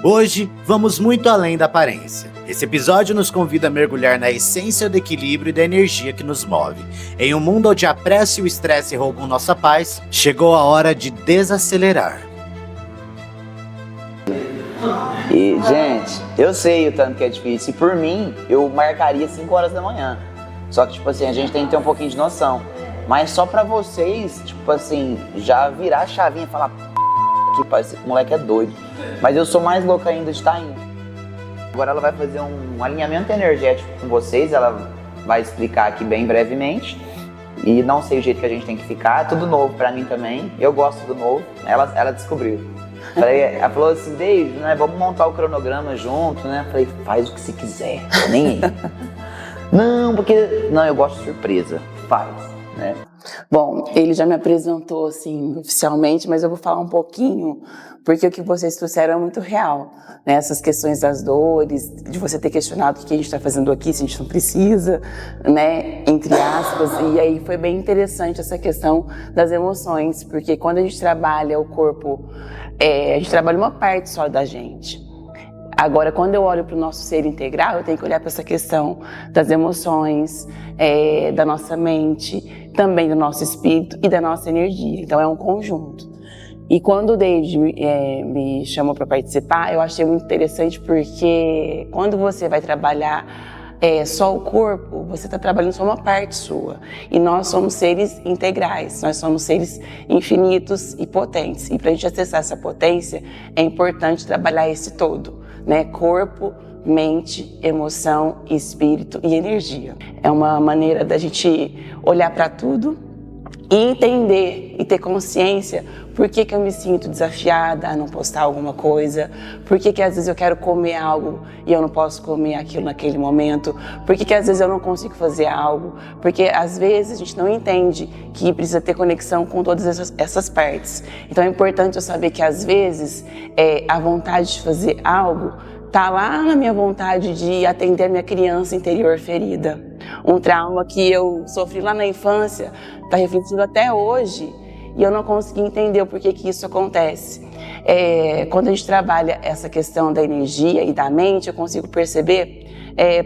Hoje, vamos muito além da aparência. Esse episódio nos convida a mergulhar na essência do equilíbrio e da energia que nos move. Em um mundo onde a pressa e o estresse roubam nossa paz, chegou a hora de desacelerar. E, gente, eu sei o tanto que é difícil. E por mim, eu marcaria 5 horas da manhã. Só que, tipo assim, a gente tem que ter um pouquinho de noção. Mas só pra vocês, tipo assim, já virar a chavinha e falar que esse moleque é doido. Mas eu sou mais louco ainda de estar indo. Agora ela vai fazer um alinhamento energético com vocês, ela vai explicar aqui bem brevemente. E não sei o jeito que a gente tem que ficar, é tudo novo pra mim também. Eu gosto do novo, ela descobriu. Ela falou assim, David, né, vamos montar o cronograma junto, né? Falei, faz o que você quiser, nem aí. Não, porque... Não, eu gosto de surpresa, faz, né? Bom, ele já me apresentou, assim, oficialmente, mas eu vou falar um pouquinho, porque o que vocês trouxeram é muito real, né? Essas questões das dores, de você ter questionado o que a gente está fazendo aqui, se a gente não precisa, né? Entre aspas, e aí foi bem interessante essa questão das emoções, porque quando a gente trabalha o corpo, a gente trabalha uma parte só da gente. Agora, quando eu olho para o nosso ser integral, eu tenho que olhar para essa questão das emoções, da nossa mente, também do nosso espírito e da nossa energia. Então, é um conjunto. E quando o David me chamou para participar, eu achei muito interessante porque quando você vai trabalhar só o corpo, você está trabalhando só uma parte sua. E nós somos seres integrais, nós somos seres infinitos e potentes. E para a gente acessar essa potência, é importante trabalhar esse todo, né? Corpo, mente, emoção, espírito e energia. É uma maneira da gente olhar para tudo e entender e ter consciência por que eu me sinto desafiada a não postar alguma coisa, por que às vezes eu quero comer algo e eu não posso comer aquilo naquele momento, por que às vezes eu não consigo fazer algo, porque às vezes a gente não entende que precisa ter conexão com todas essas partes. Então é importante eu saber que às vezes a vontade de fazer algo tá lá na minha vontade de atender a minha criança interior ferida. Um trauma que eu sofri lá na infância, tá refletindo até hoje, e eu não consegui entender o porquê que isso acontece. Quando a gente trabalha essa questão da energia e da mente, eu consigo perceber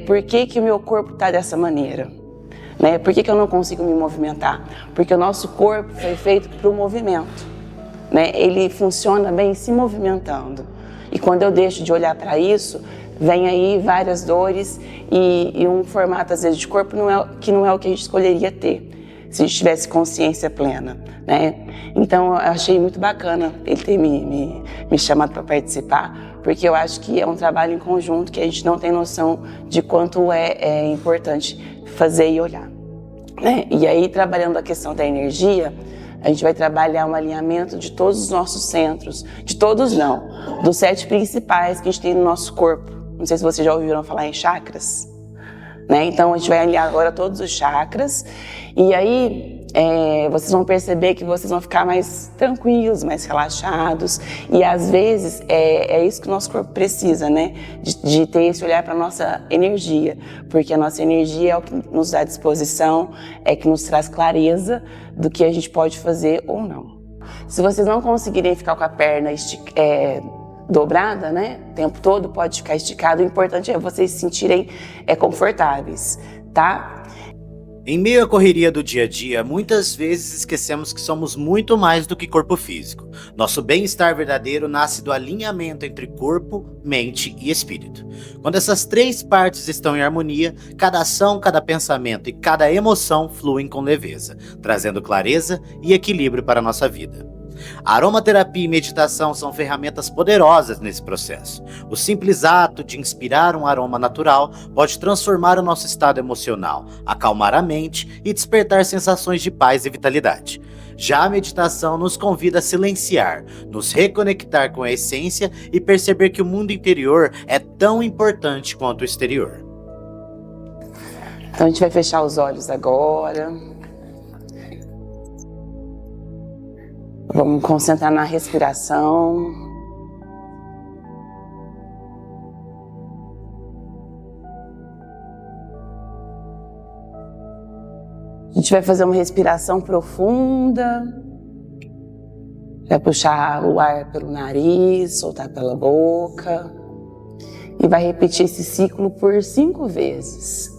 por que o meu corpo tá dessa maneira. Né? Por que eu não consigo me movimentar? Porque o nosso corpo foi feito para o movimento. Né? Ele funciona bem se movimentando. E quando eu deixo de olhar para isso, vem aí várias dores e um formato, às vezes, de corpo que não é o que a gente escolheria ter, se a gente tivesse consciência plena, né? Então, eu achei muito bacana ele ter me chamado para participar, porque eu acho que é um trabalho em conjunto que a gente não tem noção de quanto é importante fazer e olhar, né? E aí, trabalhando a questão da energia, a gente vai trabalhar um alinhamento de todos os nossos centros, de todos não, dos 7 principais que a gente tem no nosso corpo. Não sei se vocês já ouviram falar em chakras, né? Então a gente vai alinhar agora todos os chakras e aí vocês vão perceber que vocês vão ficar mais tranquilos, mais relaxados e às vezes é isso que o nosso corpo precisa, né? De ter esse olhar para a nossa energia, porque a nossa energia é o que nos dá disposição, é que nos traz clareza do que a gente pode fazer ou não. Se vocês não conseguirem ficar com a perna dobrada, né? O tempo todo pode ficar esticado. O importante é vocês se sentirem confortáveis, tá? Em meio à correria do dia a dia, muitas vezes esquecemos que somos muito mais do que corpo físico. Nosso bem-estar verdadeiro nasce do alinhamento entre corpo, mente e espírito. Quando essas 3 partes estão em harmonia, cada ação, cada pensamento e cada emoção fluem com leveza, trazendo clareza e equilíbrio para a nossa vida. A aromaterapia e meditação são ferramentas poderosas nesse processo. O simples ato de inspirar um aroma natural pode transformar o nosso estado emocional, acalmar a mente e despertar sensações de paz e vitalidade. Já a meditação nos convida a silenciar, nos reconectar com a essência e perceber que o mundo interior é tão importante quanto o exterior. Então a gente vai fechar os olhos agora. Vamos concentrar na respiração. A gente vai fazer uma respiração profunda. Vai puxar o ar pelo nariz, soltar pela boca. E vai repetir esse ciclo por 5 vezes.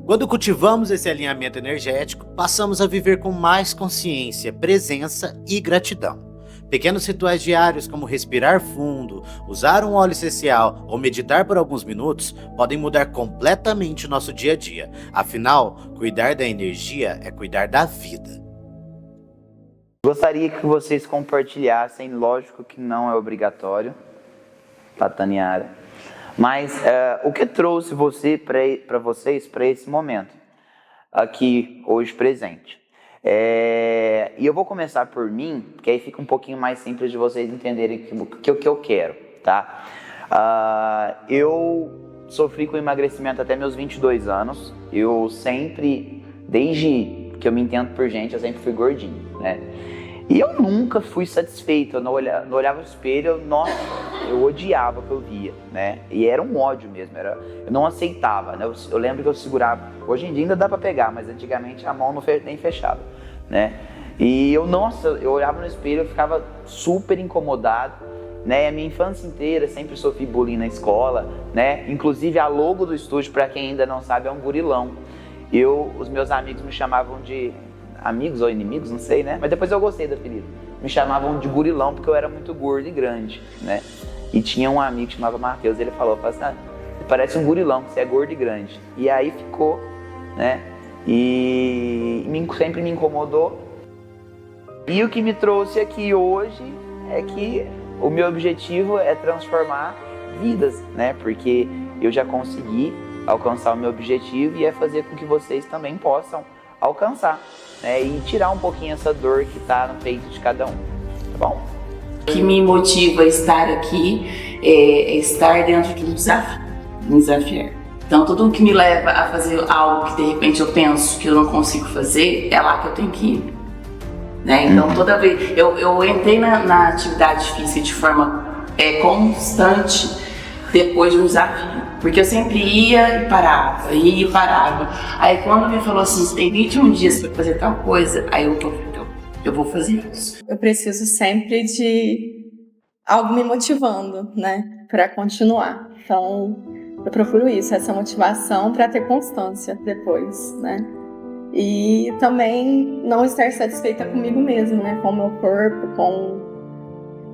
Quando cultivamos esse alinhamento energético, passamos a viver com mais consciência, presença e gratidão. Pequenos rituais diários como respirar fundo, usar um óleo essencial ou meditar por alguns minutos podem mudar completamente o nosso dia a dia. Afinal, cuidar da energia é cuidar da vida. Gostaria que vocês compartilhassem, lógico que não é obrigatório, Taniara, mas o que trouxe para vocês para esse momento, aqui, hoje presente. E eu vou começar por mim, porque aí fica um pouquinho mais simples de vocês entenderem o que eu quero, tá? Eu sofri com emagrecimento até meus 22 anos, eu sempre, desde que eu me entendo por gente, eu sempre fui gordinho, né? E eu nunca fui satisfeito, eu não olhava no espelho, eu odiava o que eu via, né? E era um ódio mesmo, eu não aceitava, né? Eu lembro que eu segurava, hoje em dia ainda dá pra pegar, mas antigamente a mão nem fechava, né? E eu olhava no espelho, eu ficava super incomodado, né? A minha infância inteira sempre sofri bullying na escola, né? Inclusive a logo do estúdio, pra quem ainda não sabe, é um gurilão. Os meus amigos me chamavam de... amigos ou inimigos, não sei, né? Mas depois eu gostei do apelido. Me chamavam de gurilão porque eu era muito gordo e grande, né? E tinha um amigo que chamava Matheus, ele falou assim, você parece um gurilão, você é gordo e grande. E aí ficou, né? E sempre me incomodou. E o que me trouxe aqui hoje é que o meu objetivo é transformar vidas, né? Porque eu já consegui alcançar o meu objetivo e é fazer com que vocês também possam alcançar, né? E tirar um pouquinho essa dor que está no peito de cada um, tá bom? O que me motiva a estar aqui é estar dentro de um desafio, me desafiar. Então, tudo que me leva a fazer algo que de repente eu penso que eu não consigo fazer, é lá que eu tenho que ir, né? Então, toda vez eu entrei na atividade física de forma constante depois de um desafio. Porque eu sempre ia e parava. Aí quando me falou assim, você tem 21 dias para fazer tal coisa, aí eu vou fazer isso. Eu preciso sempre de algo me motivando, né, para continuar. Então, eu procuro isso, essa motivação para ter constância depois, né. E também não estar satisfeita comigo mesma, né, com o meu corpo, com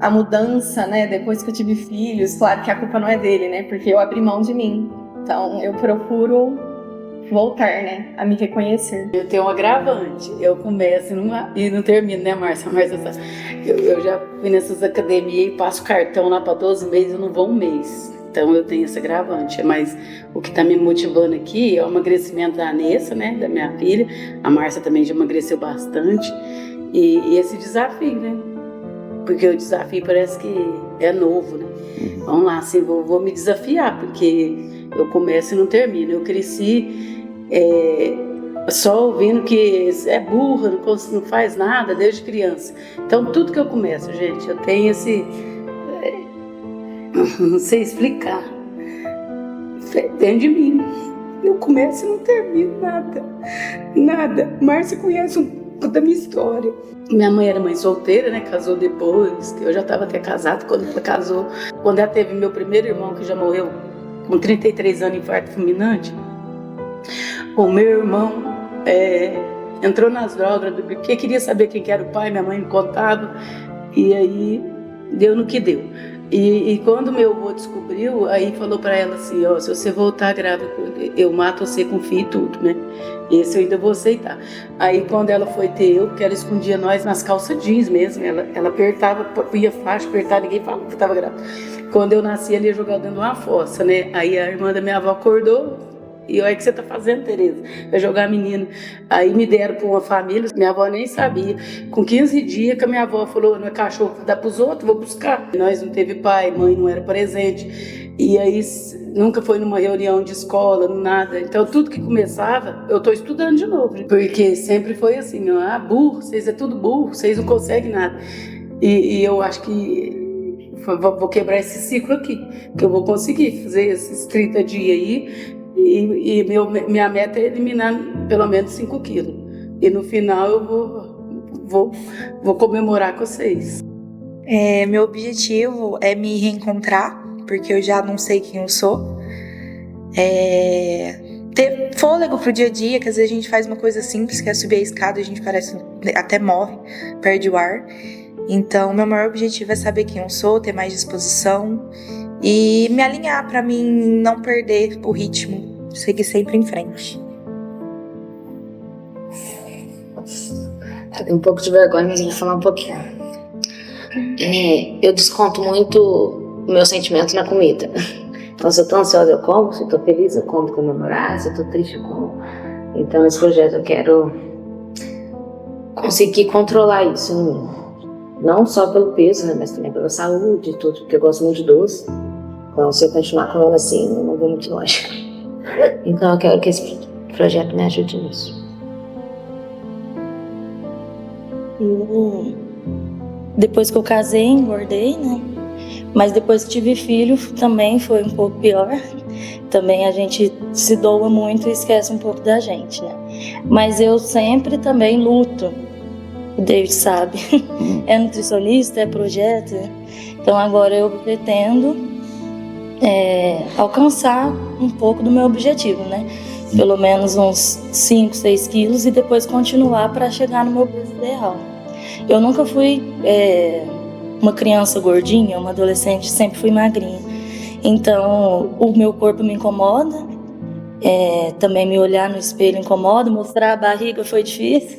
a mudança, né, depois que eu tive filhos. Claro que a culpa não é dele, né, porque eu abri mão de mim. Então, eu procuro voltar, né, a me reconhecer. Eu tenho um agravante, eu começo e não termino, né, Márcia? Eu já fui nessas academias e passo cartão lá para 12 meses, eu não vou um mês. Então, eu tenho esse agravante. Mas o que está me motivando aqui é o emagrecimento da Anessa, né, da minha filha. A Márcia também já emagreceu bastante. E esse desafio, né? Porque o desafio parece que é novo, né? Vamos lá, assim, vou me desafiar, porque eu começo e não termino. Eu cresci só ouvindo que é burra, não faz nada desde criança. Então, tudo que eu começo, gente, eu tenho esse... não sei explicar. Dentro de mim. Eu começo e não termino nada. Nada. Márcia conhece um pouco da minha história. Minha mãe era mãe solteira, né? Casou depois. Eu já estava até casada quando ela casou. Quando ela teve meu primeiro irmão, que já morreu com 33 anos, infarto fulminante. O meu irmão entrou nas drogas, porque queria saber quem que era o pai. Minha mãe me contava. E aí deu no que deu. E quando meu avô descobriu, aí falou pra ela assim, ó, se você voltar grávida, eu mato você com filho e tudo, né? Esse eu ainda vou aceitar. Aí quando ela foi ter eu, porque ela escondia nós nas calças jeans mesmo, ela apertava, ia faixa, apertava, ninguém falava que estava grávida. Quando eu nasci, ela ia jogar dentro de uma fossa, né? Aí a irmã da minha avó acordou, e olha o que você tá fazendo, Tereza? Vai jogar a menina. Aí me deram para uma família, minha avó nem sabia. Com 15 dias que a minha avó falou, não é cachorro que dá pros outros, vou buscar. Nós não teve pai, mãe não era presente. E aí nunca foi numa reunião de escola, nada. Então tudo que começava, eu tô estudando de novo. Porque sempre foi assim, burro, vocês é tudo burro, vocês não conseguem nada. E eu acho que vou quebrar esse ciclo aqui. Que eu vou conseguir fazer esses 30 dias aí. E minha meta é eliminar pelo menos 5 quilos. E no final eu vou comemorar com vocês. Meu objetivo é me reencontrar, porque eu já não sei quem eu sou. Ter fôlego pro dia a dia, que às vezes a gente faz uma coisa simples, que é subir a escada, a gente parece até morre, perde o ar. Então, meu maior objetivo é saber quem eu sou, ter mais disposição e me alinhar pra mim não perder o ritmo, seguir sempre em frente. Eu tenho um pouco de vergonha, mas vou falar um pouquinho. Eu desconto muito o meu sentimento na comida. Então, se eu tô ansiosa, eu como. Se eu tô feliz, eu como comemorar. Se eu tô triste, eu como. Então, nesse projeto eu quero conseguir controlar isso em mim. Não só pelo peso, né, mas também pela saúde e tudo, porque eu gosto muito de doce. Então, se eu continuar comendo assim, eu não vou muito longe. Então, eu quero que esse projeto me ajude nisso. Depois que eu casei, engordei, né? Mas depois que tive filho, também foi um pouco pior. Também a gente se doa muito e esquece um pouco da gente, né? Mas eu sempre também luto. O David sabe. É nutricionista, é projeto. Então agora eu pretendo alcançar um pouco do meu objetivo, né? Pelo menos uns 5, 6 quilos e depois continuar para chegar no meu peso ideal. Eu nunca fui uma criança gordinha, uma adolescente, sempre fui magrinha. Então, o meu corpo me incomoda, também me olhar no espelho incomoda, mostrar a barriga foi difícil,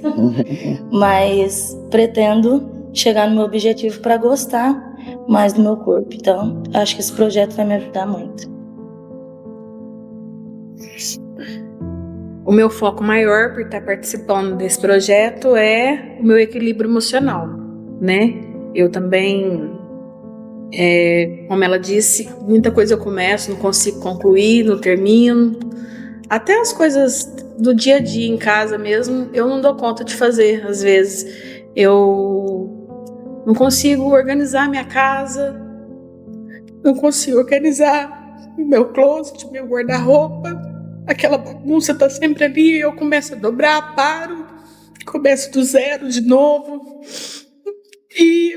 mas pretendo chegar no meu objetivo para gostar mais do meu corpo. Então, acho que esse projeto vai me ajudar muito. O meu foco maior por estar participando desse projeto é o meu equilíbrio emocional, né? Eu também, como ela disse, muita coisa eu começo, não consigo concluir, não termino. Até as coisas do dia a dia em casa mesmo, eu não dou conta de fazer. Às vezes eu não consigo organizar minha casa, não consigo organizar o meu closet, meu guarda-roupa. Aquela bagunça tá sempre ali, eu começo a dobrar, paro, começo do zero de novo. E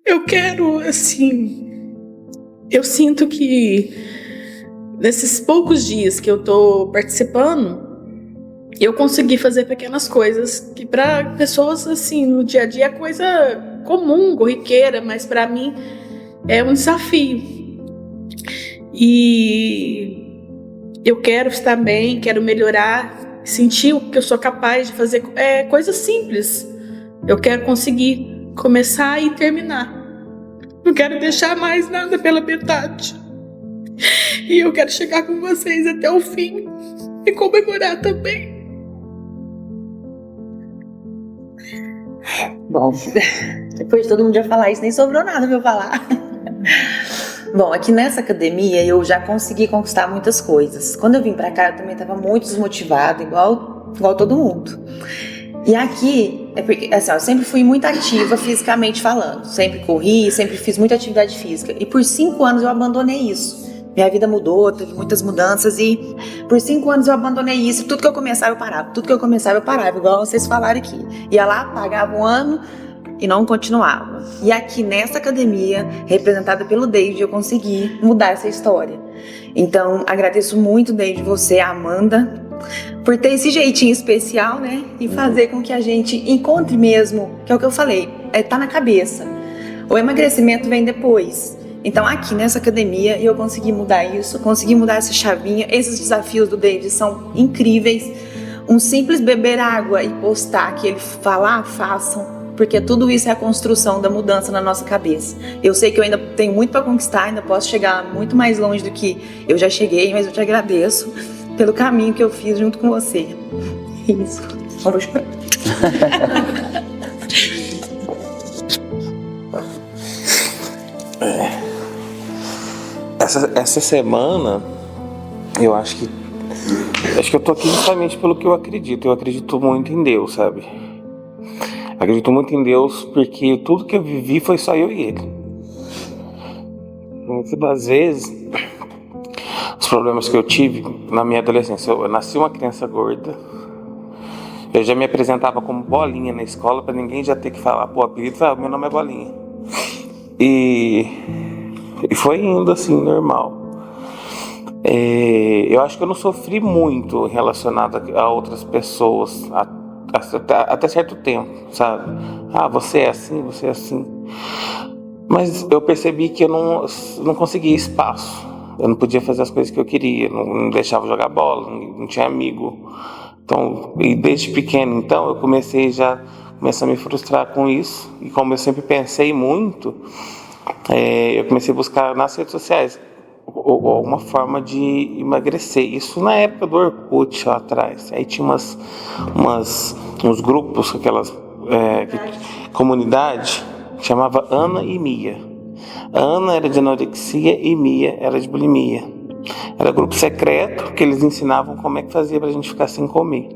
eu quero, assim, eu sinto que nesses poucos dias que eu tô participando, eu consegui fazer pequenas coisas que para pessoas, assim, no dia a dia é coisa comum, corriqueira, mas para mim é um desafio. E eu quero estar bem, quero melhorar, sentir o que eu sou capaz de fazer, coisas simples. Eu quero conseguir começar e terminar. Não quero deixar mais nada pela metade. E eu quero chegar com vocês até o fim e comemorar também. Bom, depois de todo mundo já falar isso, nem sobrou nada pra eu falar. Bom, aqui nessa academia eu já consegui conquistar muitas coisas. Quando eu vim pra cá eu também estava muito desmotivada, igual todo mundo. E aqui, porque, assim, eu sempre fui muito ativa fisicamente falando. Sempre corri, sempre fiz muita atividade física. E por 5 anos eu abandonei isso. Minha vida mudou, teve muitas mudanças e por 5 anos eu abandonei isso. Tudo que eu começava eu parava, igual vocês falaram aqui. Ia lá, pagava um ano e não continuava. E aqui nessa academia, representada pelo David, eu consegui mudar essa história. Então, agradeço muito, David, você, a Amanda, por ter esse jeitinho especial, né? E fazer com que a gente encontre mesmo, que é o que eu falei, tá na cabeça. O emagrecimento vem depois. Então, aqui nessa academia, eu consegui mudar isso, consegui mudar essa chavinha. Esses desafios do David são incríveis. Um simples beber água e postar que ele falar, façam. Porque tudo isso é a construção da mudança na nossa cabeça. Eu sei que eu ainda tenho muito para conquistar, ainda posso chegar muito mais longe do que eu já cheguei, mas eu te agradeço pelo caminho que eu fiz junto com você. Isso. Vou chorar. Essa semana, eu acho que eu tô aqui justamente pelo que eu acredito. Eu acredito muito em Deus, sabe? Acredito muito em Deus porque tudo que eu vivi foi só eu e Ele. Muitas das vezes, os problemas que eu tive na minha adolescência, eu nasci uma criança gorda, Eu já me apresentava como Bolinha na escola para ninguém já ter que falar, pô, apelido, meu nome é Bolinha. E foi indo assim, normal. Eu acho que eu não sofri muito relacionado a outras pessoas até certo tempo, sabe? Ah, você é assim, você é assim. Mas eu percebi que eu não conseguia espaço. Eu não podia fazer as coisas que eu queria, não deixava jogar bola, não tinha amigo. Então, e desde pequeno, então, eu comecei a me frustrar com isso. E como eu sempre pensei muito, eu comecei a buscar nas redes sociais uma forma de emagrecer. Isso na época do Orkut, lá atrás. Aí tinha uns grupos, comunidade, que chamava Ana e Mia. A Ana era de anorexia e Mia era de bulimia. Era grupo secreto que eles ensinavam como é que fazia pra gente ficar sem comer.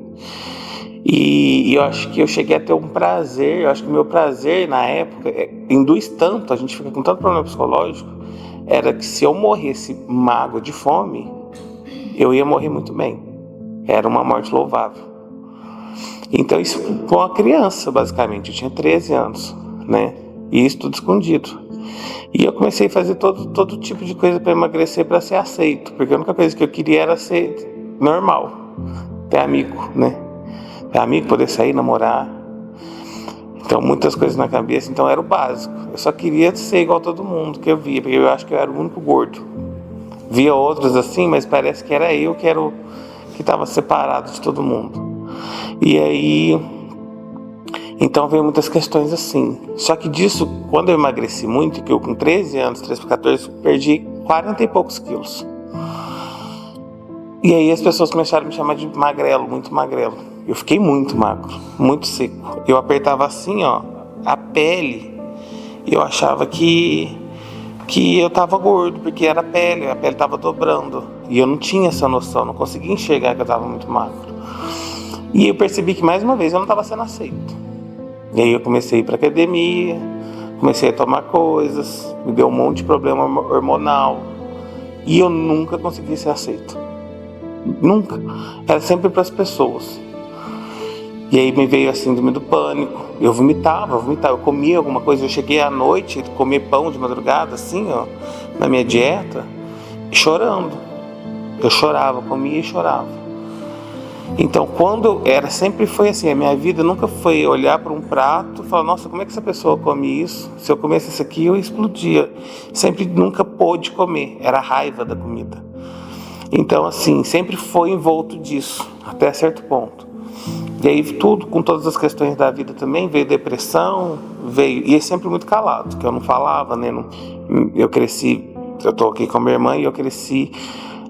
E eu acho que eu cheguei a ter um prazer, eu acho que o meu prazer na época induz tanto, a gente fica com tanto problema psicológico, era que se eu morresse magro de fome, eu ia morrer muito bem. Era uma morte louvável. Então isso com uma criança, basicamente, eu tinha 13 anos, né? E isso tudo escondido. E eu comecei a fazer todo tipo de coisa para emagrecer, para ser aceito, porque a única coisa que eu queria era ser normal, ter amigo, né? Ter amigo, poder sair, namorar. Então, muitas coisas na cabeça, então era o básico. Eu só queria ser igual a todo mundo que eu via, porque eu acho que eu era o único gordo. Via outros assim, mas parece que era eu que estava separado de todo mundo. E aí, então veio muitas questões assim. Só que disso, quando eu emagreci muito, que eu com 13 anos, 13 para 14, perdi 40 e poucos quilos. E aí as pessoas começaram a me chamar de magrelo, muito magrelo. Eu fiquei muito magro, muito seco. Eu apertava assim, ó, a pele, e eu achava que eu tava gordo, porque era a pele tava dobrando. E eu não tinha essa noção, não conseguia enxergar que eu tava muito magro. E eu percebi que mais uma vez eu não tava sendo aceito. E aí eu comecei a ir pra academia, comecei a tomar coisas, me deu um monte de problema hormonal. E eu nunca consegui ser aceito. Nunca. Era sempre para as pessoas. E aí me veio a síndrome do pânico. Eu vomitava. Eu comia alguma coisa. Eu cheguei à noite, comer pão de madrugada, assim, ó, na minha dieta, chorando. Eu chorava, comia e chorava. Então, sempre foi assim, a minha vida nunca foi olhar para um prato e falar, nossa, como é que essa pessoa come isso? Se eu comesse isso aqui, eu explodia. Sempre nunca pôde comer, era a raiva da comida. Então, assim, sempre foi envolto disso, até certo ponto. E aí tudo, com todas as questões da vida também, veio depressão, e é sempre muito calado, que eu não falava, né? Eu tô aqui com a minha irmã e eu cresci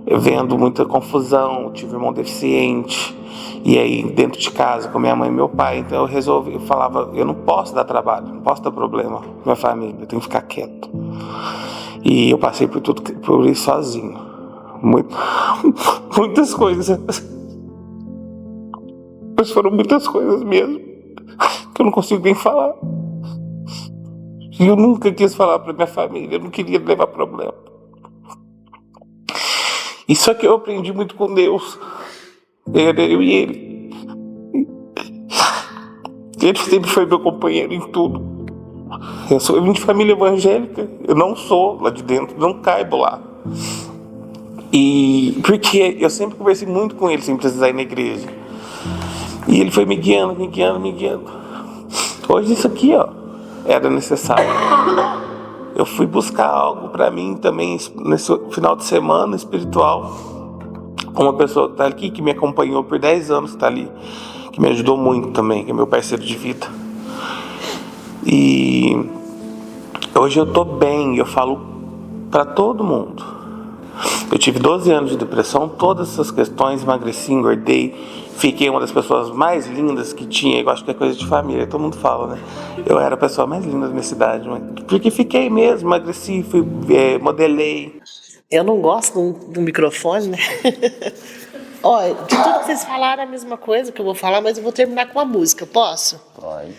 vendo muita confusão, tive um irmão deficiente, e aí dentro de casa com minha mãe e meu pai, então eu falava, eu não posso dar trabalho, não posso dar problema pra minha família, eu tenho que ficar quieto. E eu passei por isso sozinho. Muitas coisas. Mas foram muitas coisas mesmo, que eu não consigo nem falar. E eu nunca quis falar pra minha família, eu não queria levar problema. Isso é que eu aprendi muito com Deus. Era eu e Ele. Ele sempre foi meu companheiro em tudo. Eu vim de família evangélica. Eu não sou lá de dentro, não caibo lá. E porque eu sempre conversei muito com Ele sem precisar ir na igreja. E Ele foi me guiando. Hoje isso aqui, ó, era necessário. Eu fui buscar algo para mim também nesse final de semana espiritual. Uma pessoa que está aqui, que me acompanhou por 10 anos, que está ali, que me ajudou muito também, que é meu parceiro de vida. E hoje eu estou bem, eu falo para todo mundo. Eu tive 12 anos de depressão, todas essas questões, emagreci, engordei, fiquei uma das pessoas mais lindas que tinha, eu acho que é coisa de família, todo mundo fala, né? Eu era a pessoa mais linda da minha cidade, porque fiquei mesmo, emagreci, modelei. Eu não gosto do microfone, né? Olha, de tudo que vocês falaram é a mesma coisa que eu vou falar, mas eu vou terminar com uma música, posso? Pode.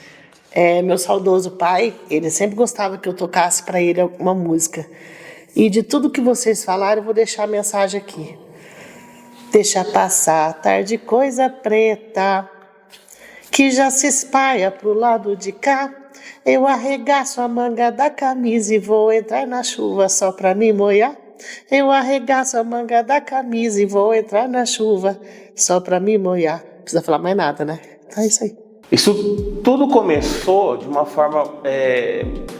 Meu saudoso pai, ele sempre gostava que eu tocasse para ele uma música. E de tudo que vocês falaram, eu vou deixar a mensagem aqui. Deixa passar a tarde coisa preta, que já se espalha pro lado de cá. Eu arregaço a manga da camisa e vou entrar na chuva só pra me molhar. Eu arregaço a manga da camisa e vou entrar na chuva só pra me molhar. Não precisa falar mais nada, né? Então é isso aí. Isso tudo começou de uma forma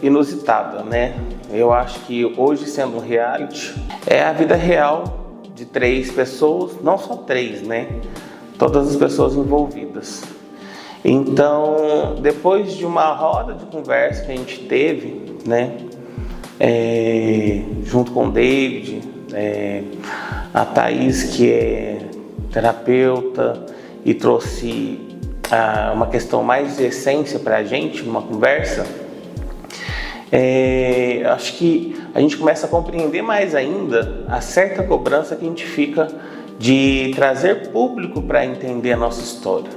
inusitada, né? Eu acho que hoje, sendo um reality, é a vida real de 3 pessoas, não só 3, né? Todas as pessoas envolvidas. Então, depois de uma roda de conversa que a gente teve, né? Junto com o David, a Thaís, que é terapeuta e trouxe uma questão mais de essência para a gente, numa conversa, acho que a gente começa a compreender mais ainda a certa cobrança que a gente fica de trazer público para entender a nossa história.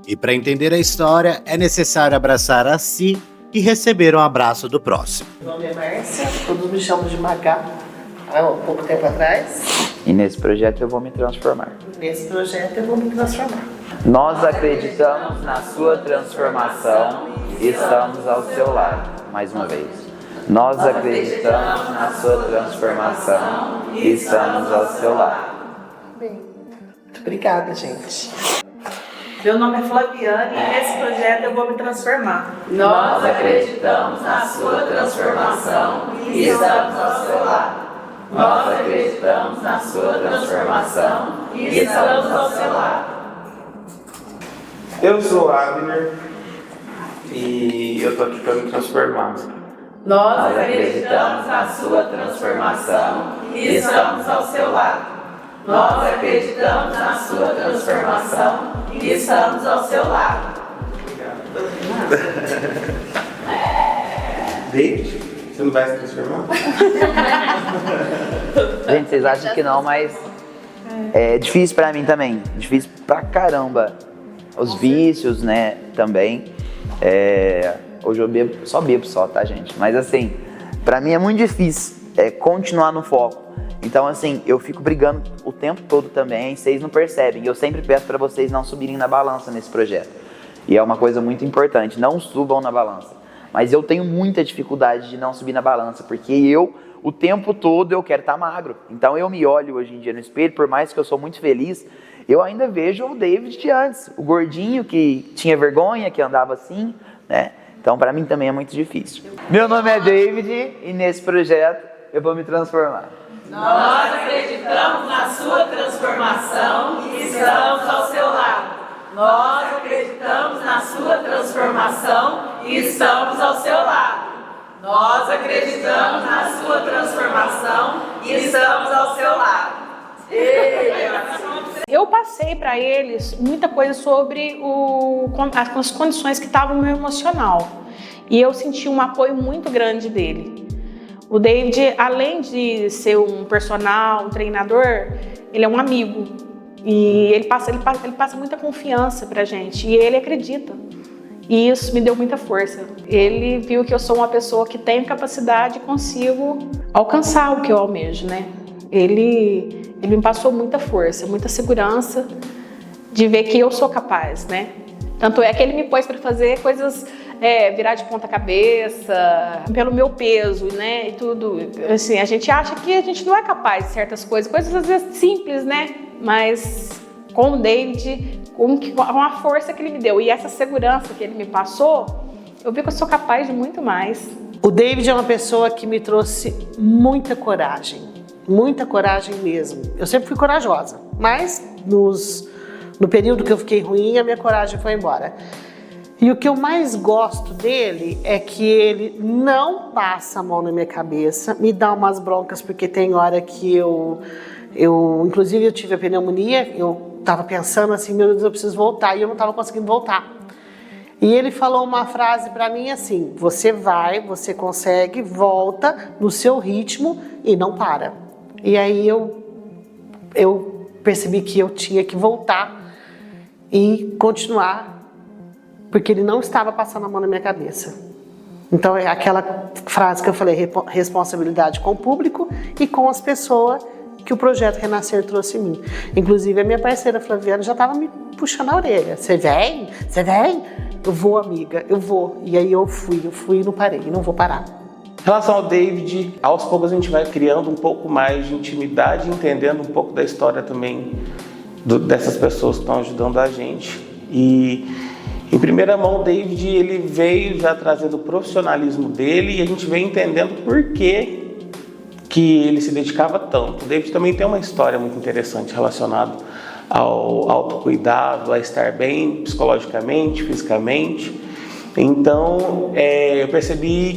E para entender a história, é necessário abraçar a si e receber um abraço do próximo. Meu nome é Márcia, todos me chamam de Magá, há um pouco tempo atrás. E nesse projeto eu vou me transformar. Nesse projeto eu vou me transformar. Nós acreditamos na sua transformação e estamos ao seu lado. Mais uma vez. Nós acreditamos na sua transformação e estamos ao seu lado. Bem, muito obrigada, gente. Meu nome é Flaviane e nesse projeto eu vou me transformar. Nós acreditamos na sua transformação e estamos ao seu lado. Nós acreditamos na sua transformação e estamos ao seu lado. Eu sou o Abner e eu tô aqui para me transformar. Nós acreditamos na sua transformação e estamos ao seu lado. Nós acreditamos na sua transformação e estamos ao seu lado. David, você não vai se transformar? Gente, vocês acham que não, mas é difícil pra mim também. Difícil pra caramba. Os vícios, né, também. Hoje eu bebo só, tá, gente? Mas assim, pra mim é muito difícil continuar no foco. Então, assim, eu fico brigando o tempo todo também, vocês não percebem. Eu sempre peço pra vocês não subirem na balança nesse projeto. E é uma coisa muito importante, não subam na balança. Mas eu tenho muita dificuldade de não subir na balança, porque o tempo todo, eu quero estar magro. Então, eu me olho hoje em dia no espelho, por mais que eu sou muito feliz, eu ainda vejo o David de antes. O gordinho que tinha vergonha, que andava assim, né? Então, pra mim também é muito difícil. Meu nome é David e nesse projeto eu vou me transformar. Nós acreditamos na sua transformação e estamos ao seu lado. Nós acreditamos na sua transformação e estamos ao seu lado. Nós acreditamos na sua transformação e estamos ao seu lado. Eu passei para eles muita coisa sobre as condições que estavam no meu emocional. E eu senti um apoio muito grande dele. O David, além de ser um personal, um treinador, ele é um amigo. E ele passa muita confiança pra gente. E ele acredita. E isso me deu muita força. Ele viu que eu sou uma pessoa que tem capacidade e consigo alcançar o que eu almejo, né? Ele me passou muita força, muita segurança de ver que eu sou capaz, né? Tanto é que ele me pôs para fazer coisas, virar de ponta cabeça, pelo meu peso, né, e tudo. Assim, a gente acha que a gente não é capaz de certas coisas às vezes simples, né? Mas com o David, com a força que ele me deu e essa segurança que ele me passou, eu vi que eu sou capaz de muito mais. O David é uma pessoa que me trouxe muita coragem mesmo. Eu sempre fui corajosa, mas no período que eu fiquei ruim, a minha coragem foi embora. E o que eu mais gosto dele é que ele não passa a mão na minha cabeça, me dá umas broncas, porque tem hora que inclusive eu tive a pneumonia, eu tava pensando assim, meu Deus, eu preciso voltar, e eu não tava conseguindo voltar. E ele falou uma frase pra mim assim: você vai, você consegue, volta no seu ritmo e não para. E aí eu percebi que eu tinha que voltar e continuar, porque ele não estava passando a mão na minha cabeça. Então é aquela frase que eu falei, responsabilidade com o público e com as pessoas que o Projeto Renascer trouxe em mim. Inclusive a minha parceira Flaviana já estava me puxando a orelha. Você vem? Você vem? Eu vou, amiga, eu vou. E aí eu fui e não parei, não vou parar. Em relação ao David, aos poucos a gente vai criando um pouco mais de intimidade, entendendo um pouco da história também dessas pessoas que estão ajudando a gente. E em primeira mão, o David ele veio já trazendo o profissionalismo dele e a gente vem entendendo por que ele se dedicava tanto. O David também tem uma história muito interessante relacionada ao autocuidado, a estar bem psicologicamente, fisicamente. Então, eu percebi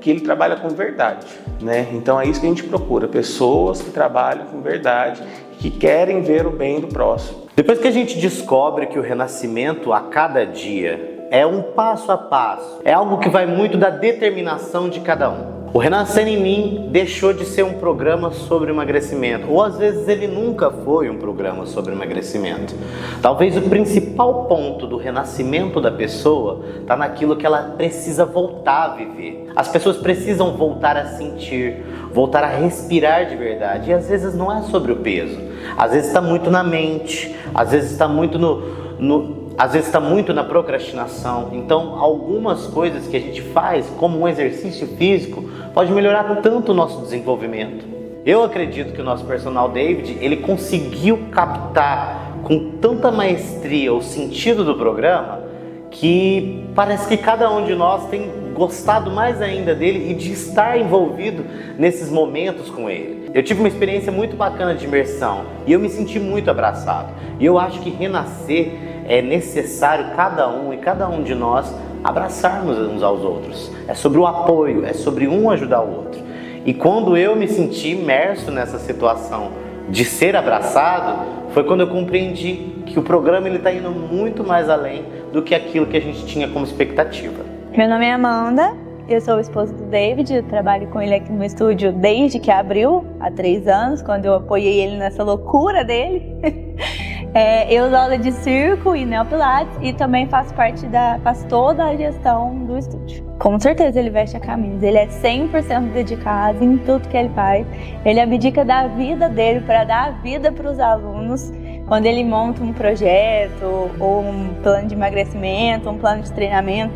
que ele trabalha com verdade, né? Então é isso que a gente procura, pessoas que trabalham com verdade, que querem ver o bem do próximo. Depois que a gente descobre que o renascimento a cada dia é um passo a passo, é algo que vai muito da determinação de cada um. O Renascer em Mim deixou de ser um programa sobre emagrecimento, ou às vezes ele nunca foi um programa sobre emagrecimento. Talvez o principal ponto do renascimento da pessoa está naquilo que ela precisa voltar a viver. As pessoas precisam voltar a sentir, voltar a respirar de verdade. E às vezes não é sobre o peso, às vezes está muito na mente, às vezes está muito às vezes está muito na procrastinação. Então, algumas coisas que a gente faz, como um exercício físico, pode melhorar tanto o nosso desenvolvimento. Eu acredito que o nosso personal David, ele conseguiu captar com tanta maestria o sentido do programa, que parece que cada um de nós tem gostado mais ainda dele e de estar envolvido nesses momentos com ele. Eu tive uma experiência muito bacana de imersão e eu me senti muito abraçado. E eu acho que renascer é necessário cada um de nós abraçarmos uns aos outros. É sobre o apoio, é sobre um ajudar o outro. E quando eu me senti imerso nessa situação de ser abraçado, foi quando eu compreendi que o programa está indo muito mais além do que aquilo que a gente tinha como expectativa. Meu nome é Amanda, eu sou esposa do David, eu trabalho com ele aqui no estúdio desde que abriu, há 3 anos, quando eu apoiei ele nessa loucura dele. Eu dou aula de circo e neopilates e também faço toda a gestão do estúdio. Com certeza ele veste a camisa, ele é 100% dedicado em tudo que ele faz. Ele abdica da vida dele para dar vida para os alunos. Quando ele monta um projeto ou um plano de emagrecimento, um plano de treinamento,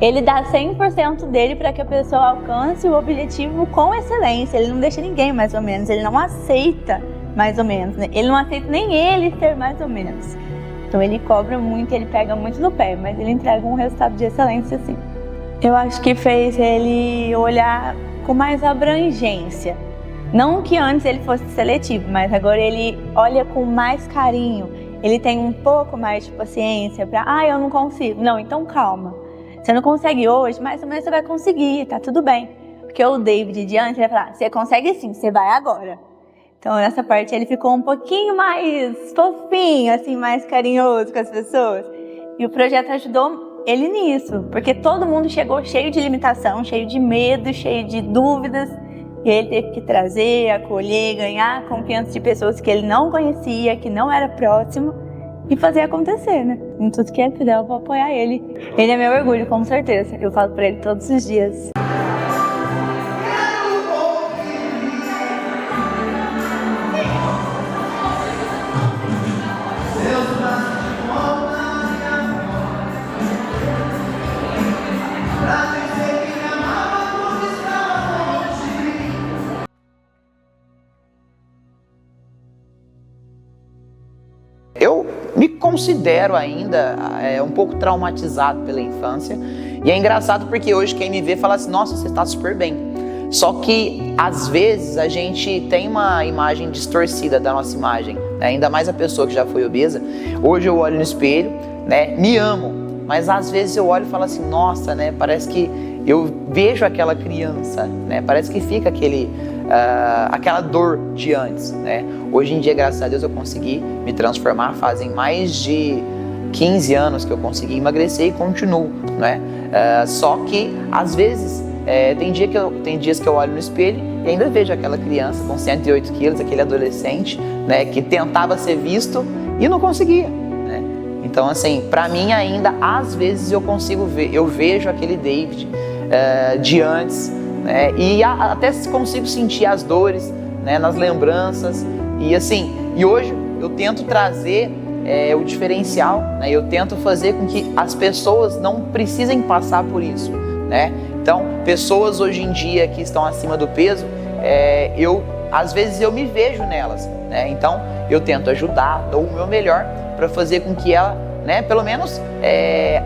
ele dá 100% dele para que a pessoa alcance o objetivo com excelência. Ele não deixa ninguém mais ou menos, ele não aceita mais ou menos, né? Ele não aceita nem ele ser mais ou menos. Então ele cobra muito, ele pega muito no pé, mas ele entrega um resultado de excelência sim. Eu acho que fez ele olhar com mais abrangência. Não que antes ele fosse seletivo, mas agora ele olha com mais carinho. Ele tem um pouco mais de paciência para, eu não consigo. Não, então calma. Você não consegue hoje, mas amanhã você vai conseguir, tá tudo bem. Porque o David de antes vai falar, você consegue sim, você vai agora. Então nessa parte ele ficou um pouquinho mais fofinho, assim, mais carinhoso com as pessoas. E o projeto ajudou ele nisso, porque todo mundo chegou cheio de limitação, cheio de medo, cheio de dúvidas. E ele teve que trazer, acolher, ganhar a confiança de pessoas que ele não conhecia, que não era próximo, e fazer acontecer, né? Em tudo que ele fizer, eu vou apoiar ele. Ele é meu orgulho, com certeza. Eu falo pra ele todos os dias. Eu me considero ainda um pouco traumatizado pela infância. E é engraçado porque hoje quem me vê fala assim, nossa, você está super bem. Só que às vezes a gente tem uma imagem distorcida da nossa imagem, né? Ainda mais a pessoa que já foi obesa. Hoje eu olho no espelho, né? Me amo, mas às vezes eu olho e falo assim, nossa, né? Parece que eu vejo aquela criança, né? Parece que fica aquela dor de antes, né? Hoje em dia, graças a Deus, eu consegui me transformar. Fazem mais de 15 anos que eu consegui emagrecer e continuo, né? Só que às vezes tem dias que eu olho no espelho e ainda vejo aquela criança com 108 quilos, aquele adolescente, né? Que tentava ser visto e não conseguia, né? Então, assim, para mim ainda às vezes eu consigo ver, eu vejo aquele David de antes, né? E até consigo sentir as dores, né? Nas lembranças e assim, e hoje eu tento trazer o diferencial, né? Eu tento fazer com que as pessoas não precisem passar por isso, né? Então, pessoas hoje em dia que estão acima do peso, às vezes eu me vejo nelas, né? Então, eu tento ajudar, dou o meu melhor para fazer com que ela, né, pelo menos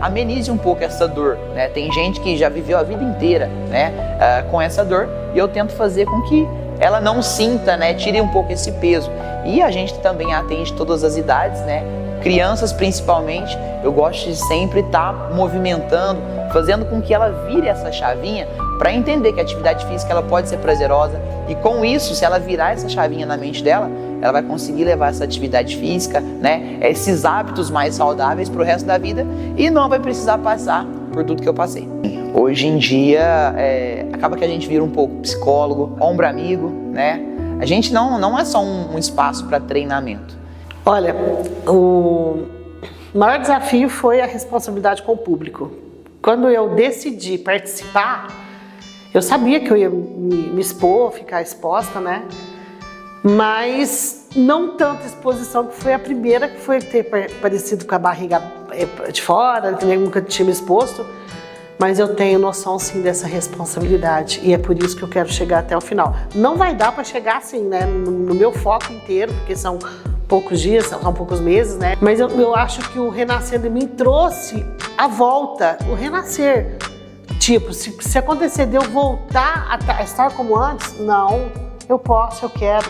amenize um pouco essa dor, né? Tem gente que já viveu a vida inteira, né, com essa dor, e eu tento fazer com que ela não sinta, né, tire um pouco esse peso. E a gente também atende todas as idades, né? Crianças principalmente, eu gosto de sempre estar movimentando, fazendo com que ela vire essa chavinha para entender que a atividade física ela pode ser prazerosa, e com isso, se ela virar essa chavinha na mente dela, ela vai conseguir levar essa atividade física, né, esses hábitos mais saudáveis para o resto da vida, e não vai precisar passar por tudo que eu passei. Hoje em dia, acaba que a gente vira um pouco psicólogo, ombro amigo, né? A gente não é só um espaço para treinamento. Olha, o maior desafio foi a responsabilidade com o público. Quando eu decidi participar, eu sabia que eu ia me expor, ficar exposta, né? Mas não tanta exposição, que foi a primeira, que foi ter parecido com a barriga de fora, que nunca tinha me exposto. Mas eu tenho noção, sim, dessa responsabilidade, e é por isso que eu quero chegar até o final. Não vai dar para chegar assim, né, no meu foco inteiro, porque são poucos dias, são poucos meses, né? Mas eu acho que o renascer de mim trouxe a volta, o renascer. Tipo, se acontecer de eu voltar a estar como antes, não, eu posso, eu quero.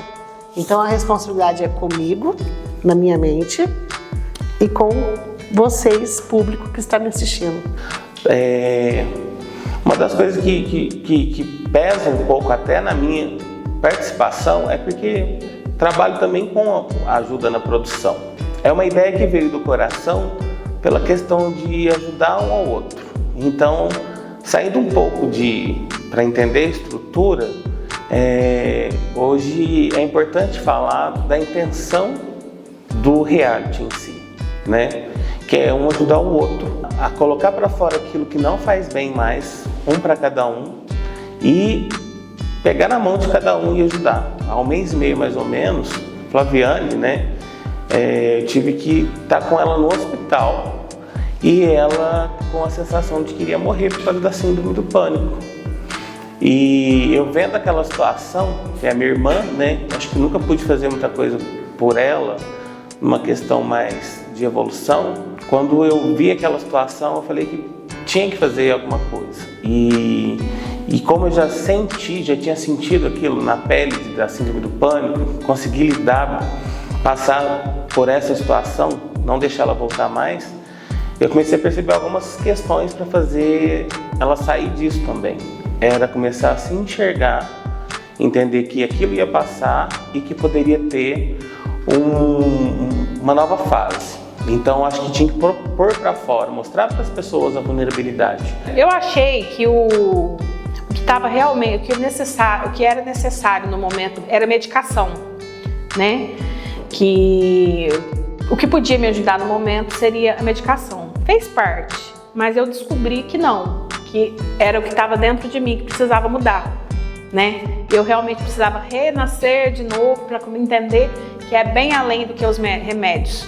Então a responsabilidade é comigo, na minha mente, e com vocês, público que está me assistindo. Uma das coisas que pesa um pouco até na minha participação é porque trabalho também com a ajuda na produção. É uma ideia que veio do coração pela questão de ajudar um ao outro. Então, saindo um pouco para entender a estrutura, hoje é importante falar da intenção do reality em si, né? Que é um ajudar o outro a colocar para fora aquilo que não faz bem mais, um para cada um, e pegar na mão de cada um e ajudar. Há um mês e meio mais ou menos, Flaviane, né, eu tive que estar com ela no hospital, e ela com a sensação de que iria morrer por causa da síndrome do pânico. E eu vendo aquela situação, que é a minha irmã, né, acho que nunca pude fazer muita coisa por ela, uma questão mais de evolução. Quando eu vi aquela situação, eu falei que tinha que fazer alguma coisa. E como eu já tinha sentido aquilo na pele da síndrome do pânico, consegui lidar, passar por essa situação, não deixar ela voltar mais, eu comecei a perceber algumas questões para fazer ela sair disso também. Era começar a se enxergar, entender que aquilo ia passar e que poderia ter uma nova fase. Então acho que tinha que pôr para fora, mostrar para as pessoas a vulnerabilidade. Eu achei que o que estava realmente, o que era necessário no momento era medicação, né? Que o que podia me ajudar no momento seria a medicação. Fez parte, mas eu descobri que não, que era o que estava dentro de mim que precisava mudar, né? Eu realmente precisava renascer de novo para entender que é bem além do que os remédios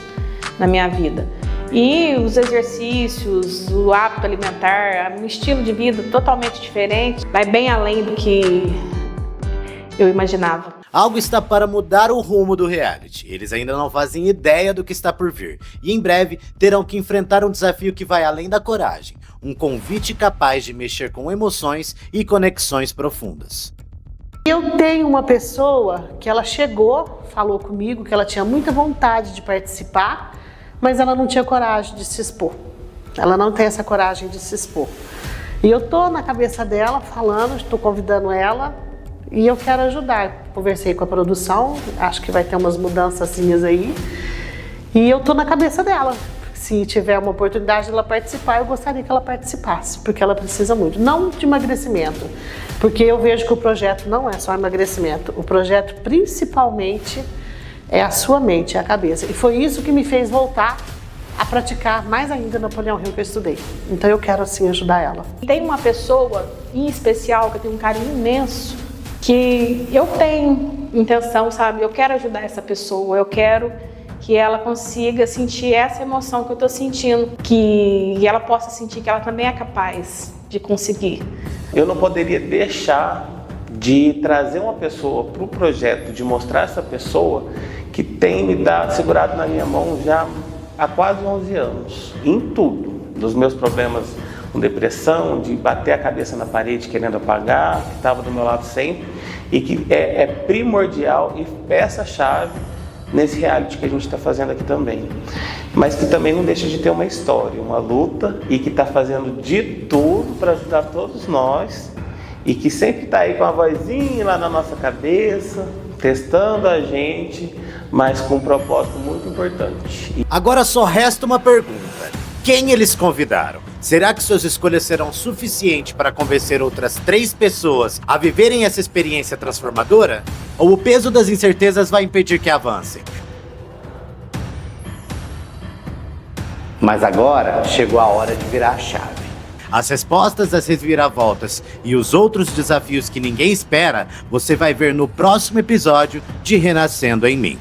na minha vida. E os exercícios, o hábito alimentar, um estilo de vida totalmente diferente, vai bem além do que eu imaginava. Algo está para mudar o rumo do reality. Eles ainda não fazem ideia do que está por vir. E em breve terão que enfrentar um desafio que vai além da coragem. Um convite capaz de mexer com emoções e conexões profundas. Eu tenho uma pessoa que ela chegou, falou comigo que ela tinha muita vontade de participar, mas ela não tinha coragem de se expor. Ela não tem essa coragem de se expor. E eu tô na cabeça dela falando, estou convidando ela e eu quero ajudar. Conversei com a produção, acho que vai ter umas mudançazinhas aí. E eu tô na cabeça dela. Se tiver uma oportunidade de ela participar, eu gostaria que ela participasse, porque ela precisa muito. Não de emagrecimento, porque eu vejo que o projeto não é só emagrecimento. O projeto principalmente é a sua mente, é a cabeça. E foi isso que me fez voltar a praticar mais ainda Napoleão Hill que eu estudei. Então eu quero assim ajudar ela. Tem uma pessoa em especial que eu tenho um carinho imenso, que eu tenho intenção, sabe? Eu quero ajudar essa pessoa, eu quero que ela consiga sentir essa emoção que eu tô sentindo, que ela possa sentir que ela também é capaz de conseguir. Eu não poderia deixar de trazer uma pessoa para o projeto, de mostrar essa pessoa que tem me segurado na minha mão já há quase 11 anos, em tudo, dos meus problemas com depressão, de bater a cabeça na parede querendo apagar, que estava do meu lado sempre, e que é primordial e peça-chave nesse reality que a gente está fazendo aqui também. Mas que também não deixa de ter uma história, uma luta, e que está fazendo de tudo para ajudar todos nós, e que sempre está aí com a vozinha lá na nossa cabeça, testando a gente, mas com um propósito muito importante. Agora só resta uma pergunta. Quem eles convidaram? Será que suas escolhas serão suficientes para convencer outras 3 pessoas a viverem essa experiência transformadora? Ou o peso das incertezas vai impedir que avancem? Mas agora chegou a hora de virar a chave. As respostas das reviravoltas e os outros desafios que ninguém espera, você vai ver no próximo episódio de Renascendo em Mim.